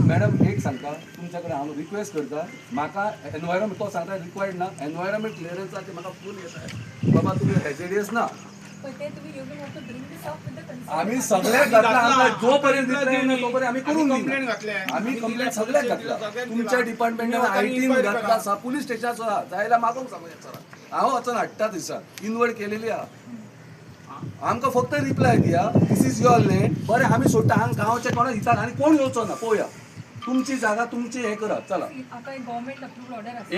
Madam एक सांगता तुमच्याकडे हांव रिक्वेस्ट करता म्हाका एनवायरमेंट तो सांगता रिक्वायर्ड ना एनवायरमेंट क्लियरन्साचे म्हाका फूल येता बाबा तुम्ही हेजिडियस ना आम्ही सगळ्याक घातला आमकां जोपर्यंत दितले तोपर्यंत आम्ही करून कंप्लेंट घातल्या आम्ही कंप्लेंट सगळ्याक घातला तुमच्या डिपार्टमेंटान आयटीन घातला आसा पुलीस स्टेशनाचो आहा जायला मागोंक सांगूया सर हांव वचून हाडटा दिसा इनवर्ड केलेली आहा आमकां फक्त रिप्लाय दिया दिस इज युअर लँड बरें आमी सोडटा हांगा गांवचे कोणाक दितात आनी कोण येवचो ना पळोवया तुमची जागा तुमची हे करात चला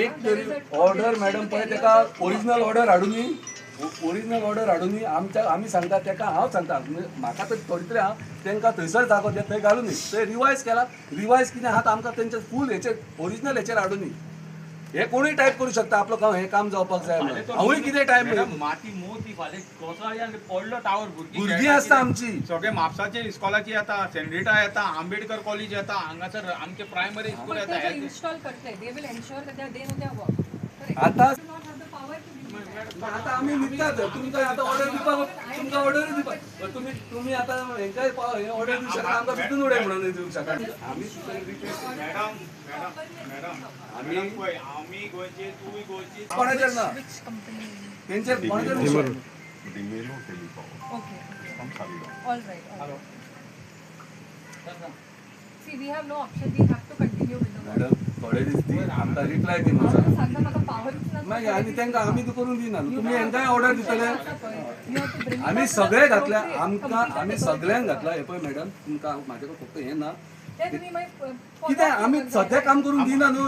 एक तरी ऑर्डर मॅडम पळय तेका ओरिजिनल ऑर्डर हाडूनी ओरिजिनल ऑर्डर हाडून आम्ही सांगता तेका हांव सांगता म्हाका तर थोडी तरी हांव तांकां थंयसर जागो दिता थंय घालून थंय रिवायज केला रिवायज कितें आहा आमकां तेंचे फूल हेचेर ओरिजिनल हेचेर हाडून हे कोणूय टायप करू शकता आपलो काम हे काम जावपाक जाय हांवूय कितें टायप माती मोती फाले कोसळ्ळी आनी पडलो टावर भुरगीं आसता आमची सगळे म्हापसाचे इस्कॉलाची येता सेंड्रिटा येता आंबेडकर कॉलेज येता हांगासर आमचे प्रायमरी स्कूल येता इन्स्टॉल करतले they will ensure that they are doing their work आता आता आम्ही निघतात तुमकां आता ऑर्डर दिवपाक तुमकां ऑर्डर दिवपाक तुम्ही आता हेंकाय ऑर्डर दिवं शकता आमकां भितून उडय म्हणून दिवंक शकता आमी आमी गोंयचे तूंय गोंयची कोणाचेर ना तेंचेर कोणाचेर okay all right see we have no option we have to continue with the madam थोडे दीस दी आमकां रिप्लाय दी म्हाका सांगा म्हाका पावरच ना मागीर आनी तेंकां आमी करून दिना तुमी हेंकाय ऑर्डर दितले आमी सगळे घातल्या आमकां आमी सगळ्यांक घातला हे पळय मॅडम तुमकां म्हाजे कडेन फक्त हें ना कितें आमी सद्या काम करून दिना न्हू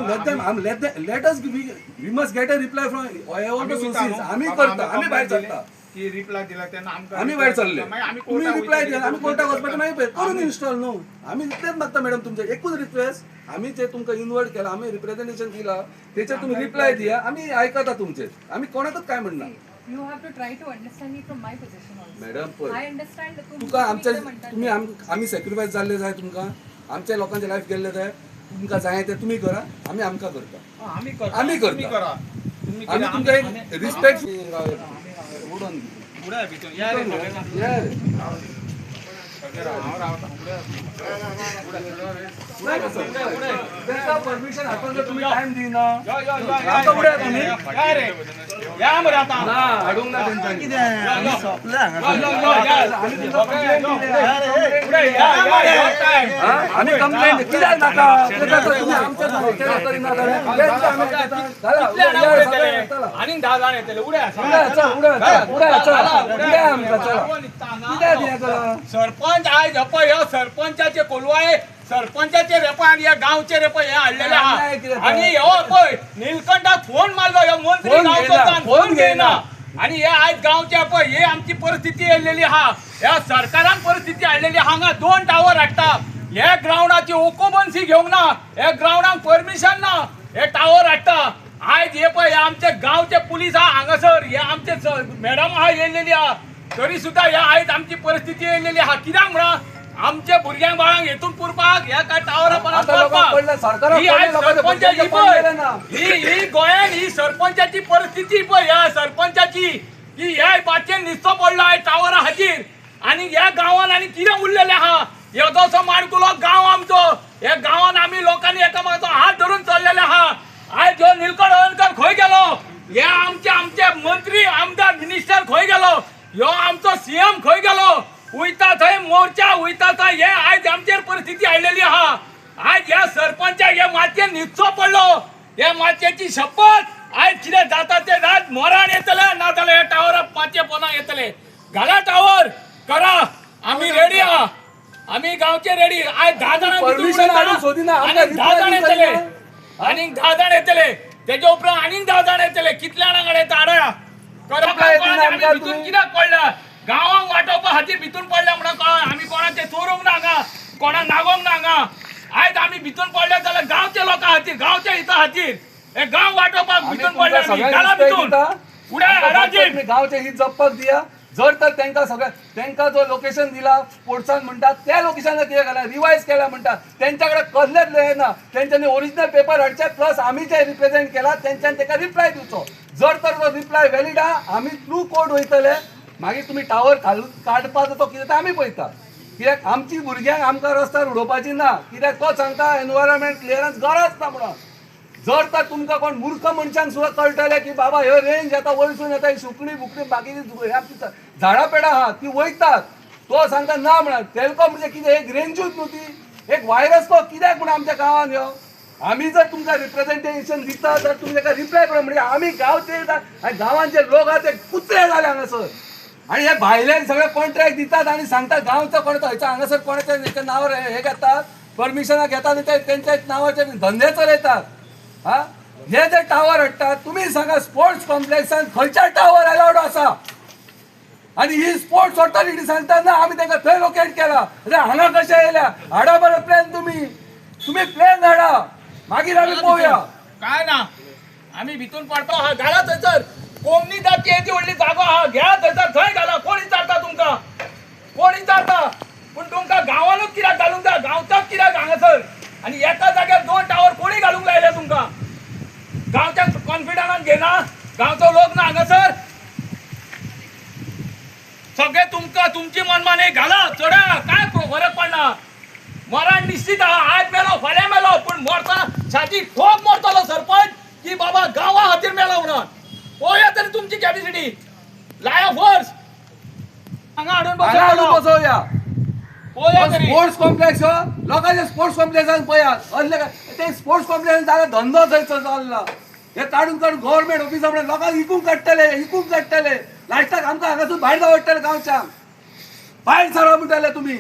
let us we must get a reply from all the sources आमी करता आमी भायर सरता की रिप्लाय दिला तेन्ना आमकां आमी भायर सरले तुमी रिप्लाय दिला आमी कोर्टाक वचपाचें मागीर करून इन्स्टॉल न्हू आमी इतलेंच मागता मॅडम तुमचे एकूच रिक्वेस्ट आमी जे तुमकां इनवर्ट केला आमी रिप्रेझेंटेशन दिला तेचेर तुमी रिप्लाय दिया आमी आयकता तुमचे आमी कोणाकच काय म्हणना You have to try to understand me from my position also. Madam I understand तुका आमचे तुम्ही आमी सॅक्रिफायस जाल्ले जाय तुमकां आमच्या लोकांचे लायफ गेल्ले जाय तुमकां जाय ते तुमी करा आमी आमकां करता आमी करता आमी तुमकां एक रिस्पेक्ट उडोवन उडय भितर या रे परमिशन हातून जर तुम्ही टाइम दिना या मरे आता ना हाडूंक ना तेंच्यांनी आमी कंप्लेंट कित्याक नाका तुम्ही आमच्या करिना आनी 10 जाण येतले उड्या सरपंच आयज पळय ह्यो सरपंचाचे कोलवाय सरपंचाचे रेपण या गावचे रेप हे हाडलेले आहा आणि ह्यो पळय नीलकंठाक फोन मारलो ह्यो मंत्री गावचो फोन घेयना आणि हे आयज गावचे पळय हे आमची परिस्थिती येयलेली आहा ह्या सरकारान परिस्थिती हाडलेली हांगा 2 टावर हाडटा हे ग्राउंडाची ओकोबन्सी घेवंक ना हे ग्राउंडाक परमिशन ना हे टावर हाडटा आयज हे पळय आमचे गावचे पुलीस आहा हांगासर हे आमचे मॅडम आहा येयलेली आहा तरी सुद्धा ह्या आयज आमची परिस्थिती येयलेली आहा कित्याक म्हणा आमच्या भुरग्यांक बाळांक हेतून पुरपाक ह्या काय टावरा ही गोंयान ही सरपंचाची परिस्थिती पळय ह्या सरपंचाची की ह्या बाचेर निस्तो पडलो आयज टावरा हाचेर आनी ह्या गांवांत आनी कितें उरलेलें आहा येदोसो माणकुलो गांव आमचो ह्या गांवांत आमी लोकांनी एकामेकाचो हात धरून चल्लेले आहा आयज ह्यो नीलकंठ अळवणकर खंय गेलो हे आमचे मंत्री आमदार मिनिस्टर खंय गेलो ह्यो आमचो सीएम खंय गेलो उयता थंय मोर्चा उयता थंय हे आयज आमचेर परिस्थिती हाडलेली आहा आयज ह्या सरपंचाक हे मातयेन न्हिदचो पडलो हे मातयेची शपथ आयज कितें जाता ते जात मोरान येतले ना जाल्यार हे टावरा मातये पोना येतले घाला टावर करा आमी रेडी आहा आमी गांवचे रेडी आयज 10 जाणां परमिशन हाडून सोदिना आनी 10 जाण येतले आनीक 10 जाण येतले तेजे उपरांत आनीक 10 जाण येतले कितल्या जाणांकडे ताडा करा भितून कित्याक पडला गांवांक वाटोवपा खातीर भितून पडल्या म्हणून कळना आमी कोणाचे चोरूंक ना हांगा कोणाक नागोवंक ना हांगा आयज आमी भितून पडले जाल्यार गांवच्या लोकां खातीर गांवच्या हिता खातीर हे गांव वाटोवपाक भितून पडले घाला भितून उड्या हाडाचेर गांवचे हित जपपाक दिया जर तर तेंका जो लोकेशन दिला स्पोर्ट्सान म्हणतात त्या लोकेशनाक कितें घाला रिवायज केला म्हणतात तेंच्याकडे कसलेच ना तेंच्यांनी ओरिजिनल पेपर हाडचे प्लस आमी जे रिप्रेझेंट केला तेंच्यान तेका रिप्लाय दिवचो जर तर तो रिप्लाय व्हॅलिड आहा आम्ही थ्रू कोर्ट वयतले मागीर तुम्ही टावर काडपाचो तो कितें आमी पळयता कित्याक आमची भुरग्यांक आमकां रस्त्यार उडोवपाची ना कित्याक तो सांगता एनवायरमेंट क्लियरन्स गरज ना म्हणून जर तर तुमकां कोण मूर्ख मनशांक सुद्दां कळटलें की बाबा ह्यो रेंज येता वयसून येता ही सुकणी बुकणी बाकीची आमची झाडां पेडां आहा ती वयतात तो सांगता ना म्हणून तेलको म्हणजे कितें एक रेंजूच न्हू ती एक व्हायरस तो कित्याक म्हणून आमच्या गांवांत ह्यो आम्ही जर तुमकां रिप्रेझेंटेशन दिता तर तुमी ताका रिप्लाय करा म्हणजे आमी गांवचे आनी गांवांचे लोक आहा ते कुत्रे जाले हांगासर आणि हे भायले सगळे कॉन्ट्रॅक्ट दितात आणि सांगतात गांवचं कोण थंयचा हांगासर कोणाच्या नावावर हे घेतात परमिशनां घेतात आणि त्यांच्या नावाचे धंदे चलयतात हा हे जे टावर हाडटात तुम्ही सांगा स्पोर्ट्स कॉम्प्लेक्सान खंयच्या टावर अलाउड आसा आणि ही स्पोर्ट्स ऑथॉरिटी सांगतात ना आम्ही तांकां थंय लोकेट केला हांगा कशें येयल्या हाडा बरो प्लॅन तुम्ही प्लॅन हाडा मागीर आमी पळोवया काय ना आम्ही भितून पडतो हा घाला थंयसर कोमनी जाती येदी व्हडली जागो हा घ्या थंयसर थंय घाला कोण विचारता तुमकां कोण विचारता पूण तुमकां गांवानूच कित्याक घालूंक जाय गांवच्याच कित्याक हांगासर आणि एका जाग्यार 2 टावर कोणी घालूंक लायले तुमकां गांवच्या कॉन्फिडन्सान घेना गांवचो लोक ना हांगासर सगळे तुमकां तुमची मनमानी घाला चढा काय फरक पडना मरण निश्चित आहा आज मेलो फाल्यां मेलो पूण मरता छाती ठोक मरतलो सरपंच की बाबा गांवा खातीर मेलो म्हणून पळोवया तरी तुमची कॅपॅसिटी लाया फोर्स हांगा हाडून बसोवया पळोवया तरी स्पोर्ट्स कॉम्प्लेक्स लोकांचे स्पोर्ट्स कॉम्प्लेक्सान पळयात असले ते स्पोर्ट्स कॉम्प्लेक्सान जागा धंदो थंयचो चल्ला हे काडून गव्हर्नमेंट ऑफिसा म्हणून लोकांक विकूंक काडटले लास्टाक आमकां हांगासून भायर धांवडटले गांवच्यान भायर सरा म्हणटले तुम्ही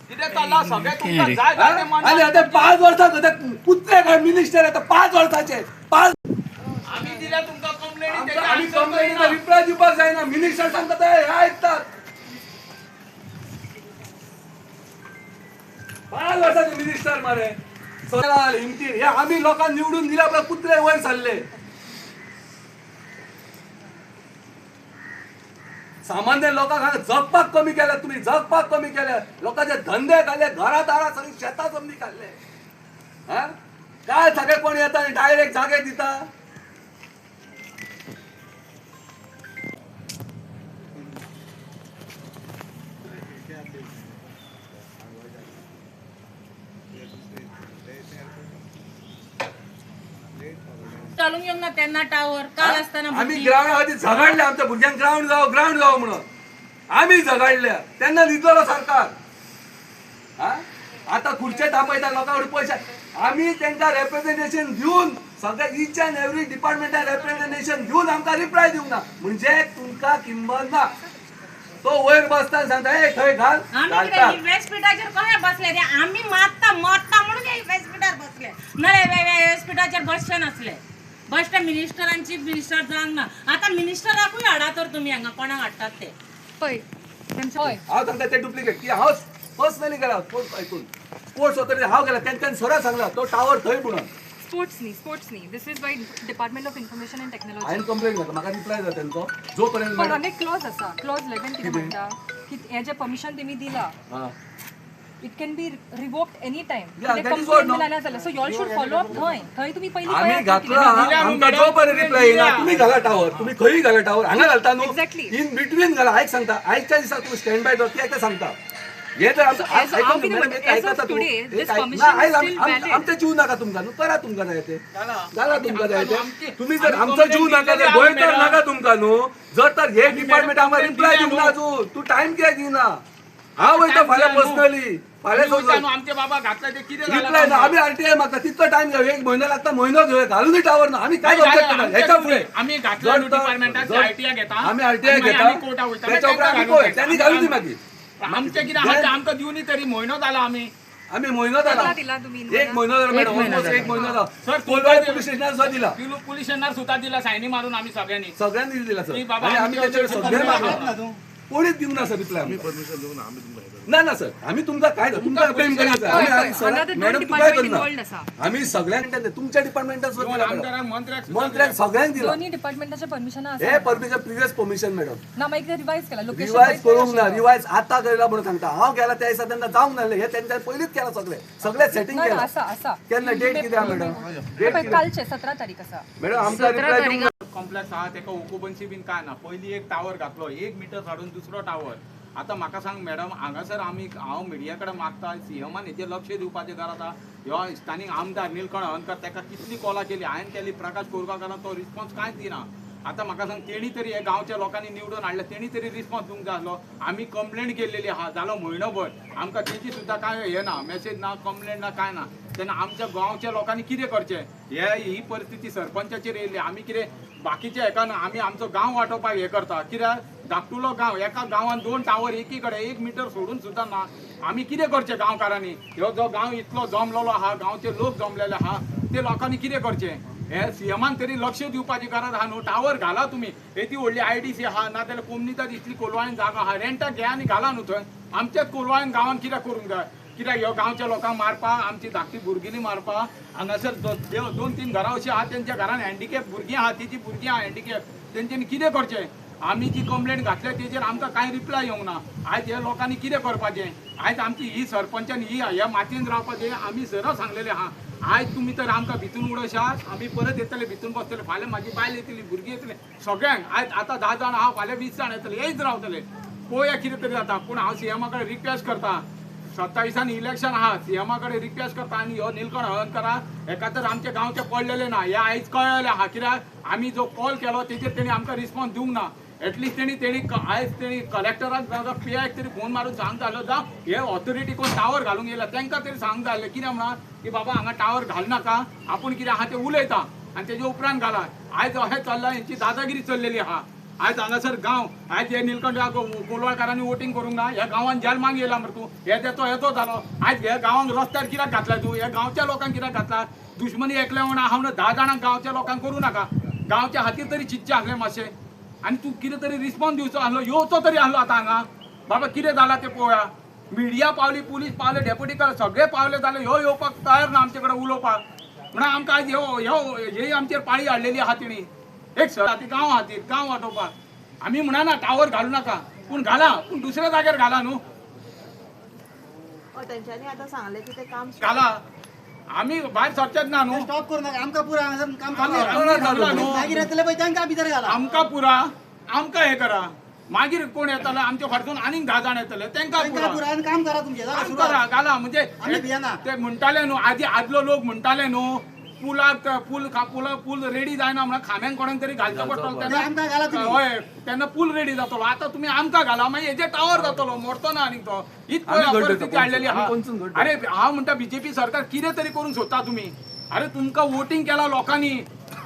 कितें चल्ला सगळे तुमकां जाय जाय ते आणि आता 5 वर्सां कुत्रे मिनिस्टर आता 5 वर्साचे 5 आम्ही दिल्या तुमकां कंप्लेंट आम्ही कंप्लेनीचा रिप्लाय दिवपाक जायना मिनिस्टर सांगतात हे ऐकतात 5 वर्साचे मिनिस्टर मारे हिमती हे आम्ही लोकांना निवडून दिल्या आपल्या कुत्रे वयर चालले सामान्य लोकांक जगपाक कमी केल्या तुम्ही जगपाक कमी केल्या लोकांचे धंदे घाले घरा दारा सगळी शेतां जमनी काढले हा काय सगळे कोण येता आणि डायरेक्ट जागे दिता चालून येऊन ना त्यांना टावर काल असताना आम्ही ग्राउंड आधी झगडले आमच्या भुरग्यांक ग्राउंड जावं म्हणून आम्ही झगडल्या त्यांना दिसलो सरकार हा आता खुर्चे थांबयता लोकांकडे पैसे आम्ही त्यांना रेप्रेझेंटेशन घेऊन सगळे इच अँड एव्हरी डिपार्टमेंटान रेप्रेझेंटेशन घेऊन आमकां रिप्लाय दिवंक ना म्हणजे तुमकां किंमत ना तो वयर बसता सांगता ए थंय घाल आम्ही व्यासपीठाचेर कशे बसले रे आम्ही मरता म्हणून व्यासपीठार बसले नाल्यार व्यासपीठाचेर बसचे नसले बसता मिनिस्टरांची मिनिस्टर जावंक ना आता मिनिस्टराकूय हाडा तर तुम्ही हांगा कोणाक हाडटात ते पळय पळय हांव सांगता ते डुप्लिकेट की हांव पर्सनली गेला स्पोर्ट्स ऑथॉरिटी हांव गेला त्यांच्यान सरा सांगला तो टावर थंय म्हणून स्पोर्ट्स न्ही this is by department of information and technology हांवें कंप्लेंट घातला म्हाका रिप्लाय जाता तेंचो जो पर्यंत पण अनेक क्लॉज आसा क्लॉज 11 कितें म्हणटा की हे जे परमिशन तेमी दिला हां it can be revoked any time Yeah, that is what, no? जाल्यार so you all should follow up थंय तुम्ही पयलीं आम्ही पळयात घातला कितें आमकां जो पर्यंत रिप्लाय येना तुम्ही घाला टावर तुम्ही खंयी घाला टावर हांगा घालता न्हू Exactly. इन बिटवीन घाला आयक सांगता आयच्या दिसा तुम्ही स्टँड बाय कित्याक ते सांगता हे तर आमचे जीव नाका तुमकां न्हू करा तुमकां जाय ते घाला तुमकां जाय ते तुम्ही जर आमचो जीव नाका जर गोंयकार नाका तुमकां न्हू जर तर हे डिपार्टमेंट आमकां रिप्लाय दिवंक ना अजून तू टायम कित्याक दिना हांव वयता फाल्यां पर्सनली फाल्यां आमचे बाबा घातले ते कितें रिप्लाय ना आम्ही आरटीआय मागता तितको टाइम घेऊ 1 महिना लागता महिनो घेऊ घालून टावर ना आम्ही काय ऑब्जेक्ट करता ह्याच्या पुढे आम्ही घातला डिपार्टमेंटाचे आरटीआय घेता आम्ही आरटीआय घेता त्याच्या उपरांत आम्ही पळय त्यांनी घालून दी मागीर आमचे कितें आहा आमकां दिवनी तरी म्हयनो जाला आमी महिनो जाला दिला तुम्ही 1 महिनो जाला मॅडम ऑलमोस्ट 1 महिनो जाला सर कोलवाय पोलीस स्टेशनार सुद्धा दिला पोलीस स्टेशनार सुद्धा दिला सायनी मारून आम्ही सगळ्यांनी दिला सर की बाबा आणि आम्ही त्याच्याकडे सगळे मागलो कोणीच देऊ ना सर रिप्लाय आम्ही परमिशन देऊन आम्ही तुम्हाला ना ना सर आम्ही तुमका काय तुमका ब्लेम करायचं आम्ही मॅडम तू काय करणार आम्ही सगळ्यांना तुमच्या डिपार्टमेंटात मंत्र्याक सगळ्यांक दिला दोन्ही डिपार्टमेंटाचे परमिशन हे परमिशन प्रिव्हियस परमिशन मॅडम ना मागीर ते रिवाइज केला रिवाइज करूंक ना रिवाइज आता केला म्हणून सांगता हांव गेला त्या दिसा त्यांना जावंक नासले हे त्यांच्या पयलींच केला सगळे सेटिंग केला असा केन्ना डेट किती आहा मॅडम डेट कालचे 17 तारीख असा मॅडम आमचा रिप्लाय कॉम्प्लेक्स आहा तेका ओकुपन्सी बीन काय ना. पयलीं एक टावर घातलो 1 मीटर काडून दुसरो टावर. आतां म्हाका सांग मॅडम, हांगासर हांव मिडिया कडेन मागता सीएमान हेजेर लक्ष दिवपाचें गरज आसा. ह्यो स्थानीक आमदार निलकंठ हळर्णकर तेका कितली कॉलां केली, हांवें केली, प्रकाश कोरगांवकारान तो रिस्पॉन्स कांयच दिना. आतां म्हाका सांग तेणी तरी हे गांवच्या लोकांनी निवडून हाडले, तेणी तरी रिस्पॉन्स दिवंक जाय आसलो. आमी कंप्लेंट केल्लेली आहा जालो म्हयनोभर, आमकां तेची सुद्दां कांय हें ना, मेसेज ना, कंप्लेंट ना, कांय ना. तेन्ना आमच्या गांवच्या लोकांनी कितें करचें? ही परिस्थिती सरपंचाचेर येयली. आमी कितें बाकीचे हेका ना, आमी आमचो गांव वांटोवपाक हें करता. कित्याक धाकटुलो गांव, एका गांवान 2 टावर एकी कडेन 1 मीटर सोडून सुद्दां ना. आमी कितें करचें गांवकारांनी? ह्यो जो गांव इतलो जमलेलो आहा, गांवचे लोक जमलेले आहा, ते लोकांनी कितें करचें? हे सीएमान तरी लक्ष दिवपाची गरज आहा न्हू. टावर घाला तुमी, येदी व्हडली IDC आहा, नाजाल्यार कोमनिता दिसली कोलवाळेन जागा आहा, रेंटाक घ्या आनी घाला न्हू थंय. आमच्याच कोलवाळेन गांवान कित्याक करूंक जाय? कित्याक ह्यो गांवच्या लोकांक मारपा, आमची धाकटी भुरगींनी मारपा. हांगासर 2-3 घरां अशीं आहा तेंच्या घरान हँडिकॅप भुरगीं आहा, तिची भुरगीं आहा हँडिकॅप, तेंच्यांनी कितें करचें? आमी जी कंप्लेंट घातल्या तेजेर आमकां कांय रिप्लाय येवंक ना. आयज हे लोकांनी कितें करपाचें? आयज आमची ही सरपंचान ह्या मातयेन रावपाचें आमी सरळ सांगलेलें आहा. आयज तुमी तर आमकां भितून उडयशात, आमी परत येतले, भितून बसतले, फाल्यां म्हाजी बायल येतली, भुरगीं येतले, सगळ्यांक. आयज आतां 10 जाण आहा, फाल्यां 20 जाण येतले, हेच रावतले. पळोवया कितें तरी जाता. पूण हांव सीएमा कडेन रिक्वेस्ट करता, 27 इलेक्शन आहा, सीएमा कडेन रिक्वेस्ट करता आनी ह्यो निलकंठ हळर्णकरा हेका तर आमच्या गांवचे पडलेले ना, हे आयज कळलेले आहा. कित्याक आमी जो कॉल केलो तेजेर तेणी आमकां रिस्पॉन्स दिवंक ना. एटलिस्ट तेणी आयज तेणी कलेक्टराक जावं PIक तरी फोन मारून सांगूंक जाय आसलो, जावं हे ऑथॉरिटी कोण टावर घालूंक येयला तेंकां तरी सांगूंक जाय आसलें. कित्याक म्हणा की बाबा हांगा टावर घाल नाका, आपूण कितें आहा तें उलयता आनी तेजे उपरांत घाला. आयज अशें चल्लां, हेंची दादागिरी चल्लेली आहा. आयज हांगासर गांव, आयज हे निलकंठ कोलवाळकारांनी वोटींग करूंक ना, ह्या गांवान जल्माक येयला मरे तूं, हे देतो हेचो जालो. आयज हे गांवांक रस्त्यार कित्याक घातला तूं? हे गांवच्या लोकांक कित्याक घातला? दुश्मनी एकले म्हणा हांव 10 जाणांक गांवच्या लोकांक करूं नाका. गांवच्या खातीर तरी चिंतचें आसलें मातशें. आनी तूं कितें तरी रिस्पॉन्स दिवचो आसलो, येवचो तरी आसलो आतां हांगा. बाबा कितें जालां तें पळोवया. मिडिया पावली, पुलीस पावले, डेप्युटी कलेक्टर सगळे पावले, जाले ह्यो येवपाक तयार ना आमचे कडेन उलोवपाक. म्हणून आमकां आयज ह्यो आमचेर पाळी हाडलेली आहा तेणी. एक गांव खातीर, गांव वाटोवपाक. आमी म्हणना टावर घालू नाका, पूण घाला, पूण दुसऱ्या जाग्यार घाला न्हू. तेंच्यांनी आतां सांगलें की तें काम घाला, आमी भायर सरचेच ना न्हू. स्टॉप करू नका, आमकां पुरा हांगासर काम आमी घालला न्हू. मागीर येतले पळय तांकां भितर घाला. आमकां पुरा, आमकां हे करा. मागीर कोण येतले आमच्या फाटसून आनीक 10 जाण येतले, तेंकां तांकां पुरा आनी काम करा तुमचें. जालें, काम सुरवात. करा, घाला. म्हणजे आमी भियेना. ते म्हणटाले न्हू, आदलो लोक म्हणटाले न्हू, पूल रेडी जायना म्हणून खांब्यान कोणाक तरी घालचो पडटलो. आमकां घाला तुमी. हय, तेन्ना पूल रेडी जातलो. आतां तुमी आमकां घाला, मागीर हेजे टावर जातलो, मोडतो ना आनीक तो. हीच परिस्थिती हाडलेली आहा. अरे हांव म्हणटा BJP सरकार कितें तरी करूंक सोदता तुमी. अरे तुमकां वोटींग केला लोकांनी,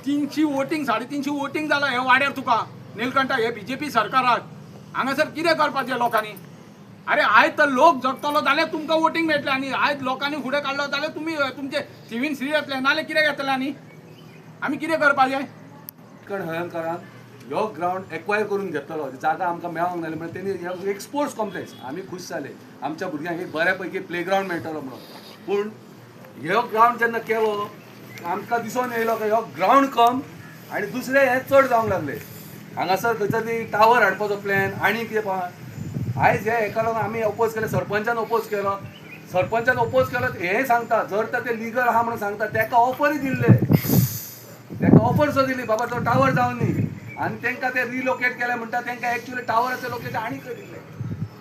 300 वोटींग, 350 वोटींग जाला हे वाड्यार तुका निलकंठा, हे BJP सरकाराक. हांगासर कितें करपाचें लोकांनी? अरे आयज तर लोक जगतलो जाल्यार तुमकां वोटींग मेळटलें, आनी आयज लोकांनी फुडें काडलो जाल्यार तुमी तुमचे सिवीन फ्री येतले, नाल्यार कितें घेतले आनी आमी कितें करपाचें? निलकंठ हळर्णकरान ह्यो ग्रावंड एक्वायर करून घेतलो, जागा आमकां मेळोंक नासली म्हणून तेणी एक स्पोर्ट्स कॉम्प्लेक्स, आमी खूश जाले, आमच्या भुरग्यांक एक बऱ्यापैकी प्लेग्रावंड मेळटलो म्हणून. पूण ह्यो ग्रावंड जेन्ना केलो आमकां दिसून येयलो की ह्यो ग्रावंड कम आनी दुसरे हे चड जावंक लागले. हांगासर खंय तरी टावर हाडपाचो प्लॅन आनी कितें पळय. आयज हेका लागून आमी ओपोज केले, सरपंचान ओपोज केलो. सरपंचान ओपोज केलो हें सांगता, जर तर ते लिगल आहा म्हणून सांगता, ताका ऑफरी दिल्ले, ताका ऑफर सो दिली बाबा तो टावर जावन न्ही, आनी तांकां ते रिलोकेट केले म्हणटा, तांकां एक्चुअली टावराचें लोकेशन आनी खंय दिल्लें.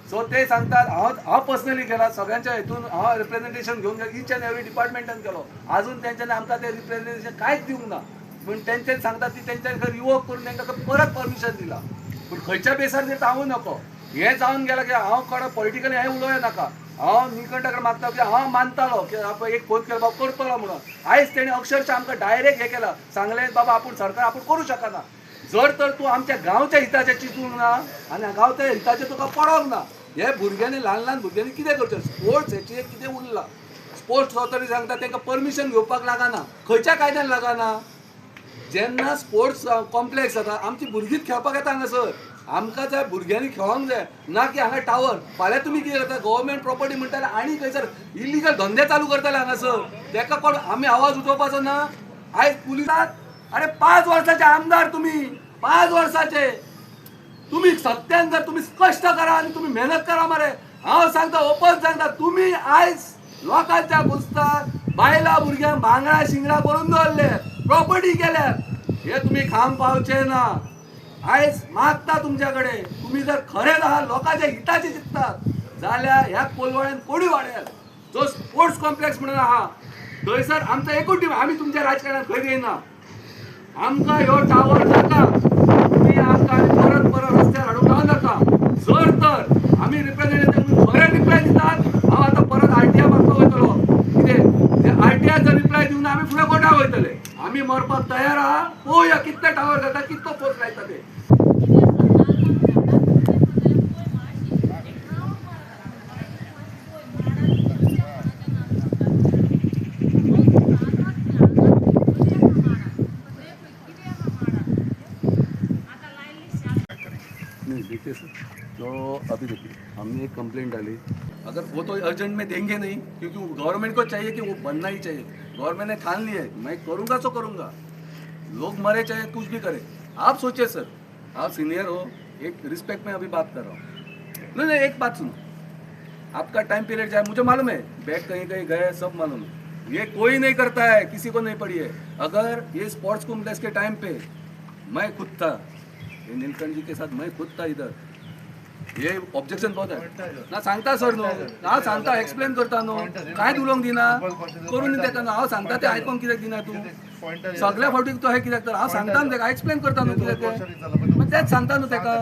सो ते सांगतात, हांव पर्सनली गेला सगळ्यांच्या हितून, हांव रिप्रेझेंटेशन घेवन गेलो, ईच एंड एवरी डिपार्टमेंटान केलो. आजून तेंच्यांनी आमकां ते रिप्रेझेंटेशन कांयच दिवंक ना. पूण तेंच्यांनी सांगतात ती तेंच्या खंय रिवोक करून तांकां परत परमिशन दिला. पूण खंयच्या बेसार ते हांवूं नको. हें जावन गेलां की हांव कोणा पॉलिटिकली हें उलोवया नाका. हांव निलकंठा कडेन मागता की हांव मानतालो की आपण एक फोन केलो बाबा करतलो म्हणून. आयज तेणी अक्षरशः आमकां डायरेक्ट हें केलां, सांगलें बाबा आपूण सरकार आपूण करूं शकना. जर तर तूं आमच्या गांवच्या हिताचें चिंतूंक ना आनी गांवच्या हिताचें तुका पडोंक ना, हे भुरग्यांनी ल्हान भुरग्यांनी कितें करचें? स्पोर्ट्स हेची कितें उरलां. स्पोर्ट्स ऑथॉरिटी सांगता तांकां परमिशन घेवपाक लागना. खंयच्या कायद्यान लागना? जेन्ना स्पोर्ट्स कॉम्प्लेक्स जाता आमची भुरगींच खेळपाक येता हांगासर. आमकां जाय भुरग्यांनी खेळोंक जाय, ना की हांगा टावर. फाल्यां तुमी कितें करता? गव्हर्मेंट प्रॉपर्टी म्हणटाले आनी खंयसर इलिगल धंदे चालू करताले हांगासर. ताका कोण आमी आवाज उठोवपाचो ना? आयज पुलिसाक, अरे 5 वर्साचे आमदार तुमी, 5 वर्साचे तुमी सत्यान जर तुमी स्पश्ट करा आनी तुमी मेहनत करा मरे. हांव सांगता, ओपन सांगता, तुमी आयज लोकांच्या घुसतात, बायलां भुरग्यांक भांगरा शिंगडा करून दवरले, प्रॉपर्टी केल्यात. हे तुम्ही खाम पावचे ना. आयज मागता तुमच्याकडे, तुम्ही जर खरे आहात लोकांच्या हिताचे चिंततात जाल्यार ह्या कोलवाड्यान कोणी वाड्यात जो स्पोर्ट्स कॉम्प्लेक्स म्हणून आहा थंयसर आमचा एकूच टीम. आम्ही तुमच्या राजकारणात खंय घेयना. आमकां ह्यो टावर नाका. तुम्ही आमकां परत परत रस्त्यार हाडूंक राव नाका. जर तर आम्ही रिप्रेझेंटेटिव्ह खरे रिप्लाय दितात, हांव आतां परत RTI मागपाक वयतलो. कितें ते RTI जर रिप्लाय दिवना आमी फुडें कोर्टाक वयतले. आमी मरपाक तयार आहा. पळोवया कितले टावर जाता, कितलो फोर्स लायता ते. नहीं देखिए सर, तो अभी देखिए हमने एक कंप्लेंट डाली. अगर वो तो अर्जेंट में देंगे नहीं, क्योंकि गवर्नमेंट को चाहिए कि वो बनना ही चाहिए. गवर्नमेंट ने ठान लिया है, मैं करूँगा तो करूँगा. लोग मरे चाहे कुछ भी करे. आप सोचिए सर, आप सीनियर हो, एक रिस्पेक्ट में अभी बात कर रहा हूँ. नहीं, एक बात सुनो. आपका टाइम पीरियड जाए, मुझे मालूम है, बैग कहीं कहीं गए, सब मालूम है. ये कोई नहीं करता है, किसी को नहीं पड़ी है. अगर ये स्पोर्ट्स कॉम्प्लेक्स के टाइम पे मैं खुद था, ये नीलकंठ जी के साथ मैं खुद था इधर. ये ऑब्जेक्शन बहुत है ना. सांगता सर नो, हांव सांगता, एक्सप्लेन करता नो, काय उलोवंक दिना, करून तेका न्हू. हांव सांगता ते आयकोंक कित्याक दिना तूं. सगळ्या फावटीक तो हे कित्याक तर हांव सांगता न्हू तेका, एक्सप्लेन करता न्हू कित्याक ते. मग तेच सांगता न्हू तेका.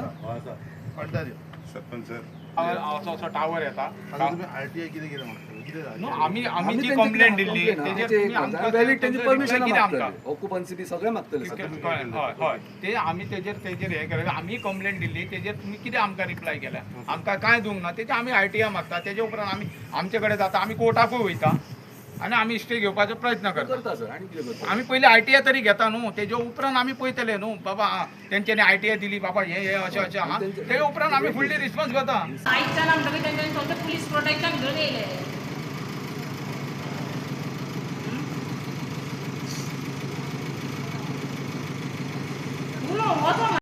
सरपंच सर असो टावर येता. आता तुम्ही RTI किती केलं मागता? किती झालं? नो, आम्ही जी कंप्लेंट दिली तेजेर तुम्ही आमकां परमिशन कितें आमकां ऑक्युपन्सी बी सगळें मागतले. हय ते आमी तेजेर हे केलें. आमी कंप्लेंट दिल्ली तेजेर तुमी कितें आमकां रिप्लाय केल्या? आमकां कांय दिवंक ना. तेजे आमी RTI मागता. तेजे उपरांत आमी आमचे कडेन जाता आमी कोर्टाकूय वयता आनी आमी स्टे घेवपाचो प्रयत्न करता. करता सर, आणि कितें करता. आमी पयलीं RTI तरी घेता न्हू. तेजे उपरांत आमी पळयतले न्हू बाबा तेंच्यांनी RTI दिली बाबा हे अशें आहा. तेजे उपरांत आमी फुडली रिस्पॉन्स घेता. आयच्यान म्हणटकीर तेंच्यांनी फक्त पुलीस प्रोटेक्शन घेवन येयले. उलो वचोन